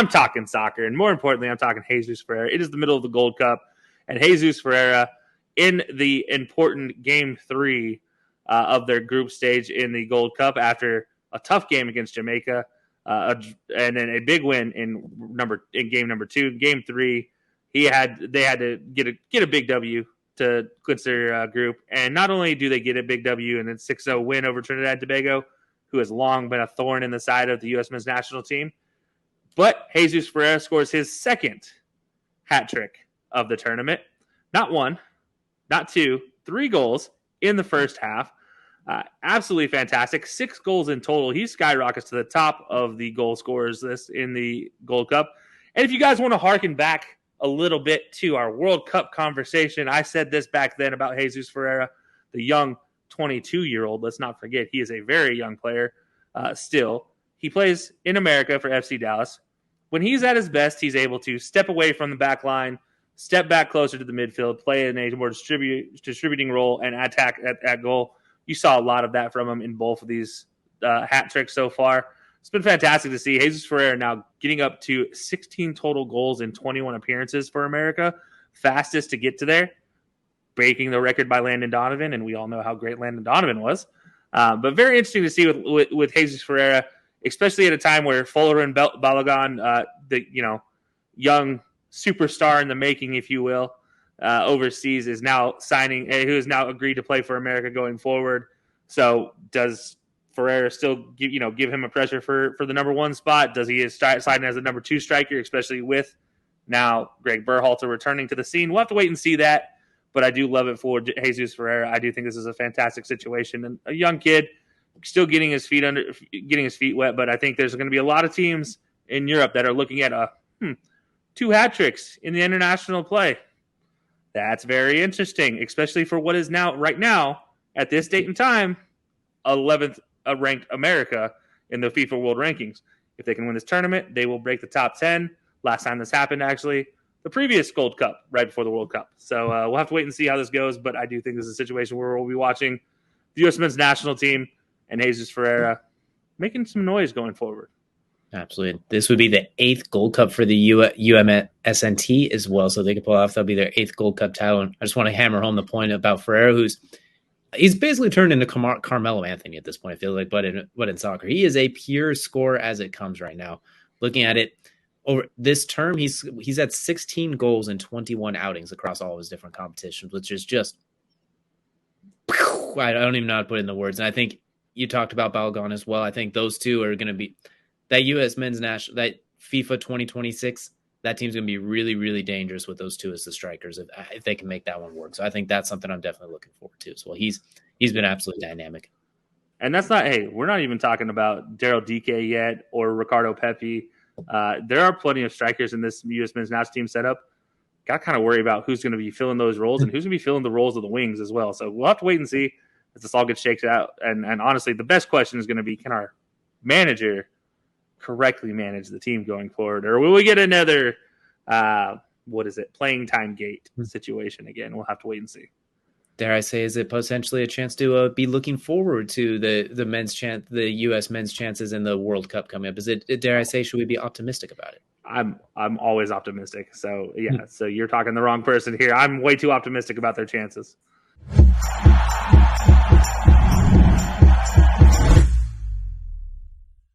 I'm talking soccer, and more importantly, I'm talking Jesus Ferreira. It is the middle of the Gold Cup, and Jesus Ferreira in the important Game 3 of their group stage in the Gold Cup after a tough game against Jamaica, and then a big win in game number 2. Game 3, they had to get a big W to clinch their group, and not only do they get a big W and a 6-0 win over Trinidad and Tobago, who has long been a thorn in the side of the U.S. men's national team, but Jesus Ferreira scores his second hat trick of the tournament. Not 1, not 2, 3 goals in the first half. Absolutely fantastic. 6 goals in total. He skyrockets to the top of the goal scorers list in the Gold Cup. And if you guys want to harken back a little bit to our World Cup conversation, I said this back then about Jesus Ferreira, the young 22-year-old. Let's not forget, he is a very young player still. He plays in America for FC Dallas. When he's at his best, he's able to step away from the back line, step back closer to the midfield, play in a more distributing role, and attack at goal. You saw a lot of that from him in both of these hat tricks so far. It's been fantastic to see Jesus Ferreira now getting up to 16 total goals in 21 appearances for America. Fastest to get to there, breaking the record by Landon Donovan, and we all know how great Landon Donovan was. But very interesting to see with Jesus Ferreira, especially at a time where Fuller and Balogun, the young superstar in the making, if you will, overseas, is now signing, who has now agreed to play for America going forward. So does Ferreira still give him a pressure for the number 1 spot? Does he sign as the number 2 striker, especially with now Greg Berhalter returning to the scene? We'll have to wait and see that, but I do love it for Jesus Ferreira. I do think this is a fantastic situation, and a young kid still getting his feet wet, but I think there's going to be a lot of teams in Europe that are looking at 2 hat tricks in the international play. That's very interesting, especially for what is now, right now, at this date and time, 11th ranked America in the FIFA World Rankings. If they can win this tournament, they will break the top 10. Last time this happened, actually, the previous Gold Cup, right before the World Cup. So we'll have to wait and see how this goes, but I do think this is a situation where we'll be watching the U.S. men's national team and Jesus Ferreira making some noise going forward. Absolutely. This would be the 8th Gold Cup for the USMNT as well, so they could pull off. That'll be their 8th Gold Cup title. And I just want to hammer home the point about Ferreira, he's basically turned into Carmelo Anthony at this point, I feel like, but in soccer. He is a pure scorer as it comes right now. Looking at it, over this term, he's had 16 goals in 21 outings across all of his different competitions, which is just, I don't even know how to put it in the words. And I think you talked about Balogun as well. I think those two are going to be that U.S. men's national, that FIFA 2026. That team's going to be really, really dangerous with those two as the strikers if they can make that one work. So I think that's something I'm definitely looking forward to as well. He's been absolutely dynamic. And that's not, we're not even talking about Daryl Dike yet or Ricardo Pepi. There are plenty of strikers in this U.S. men's national team setup. Got to kind of worry about who's going to be filling those roles and who's going to be filling the roles of the wings as well. So we'll have to wait and see as this all gets shaken out. And honestly, the best question is going to be, can our manager correctly manage the team going forward, or will we get another playing time gate situation again? We'll have to wait and see. Dare I say, is it potentially a chance to be looking forward to the men's chance, the U.S. men's chances in the World Cup coming up? Is it, dare I say, should we be optimistic about it? I'm always optimistic. So yeah, so you're talking the wrong person here. I'm way too optimistic about their chances.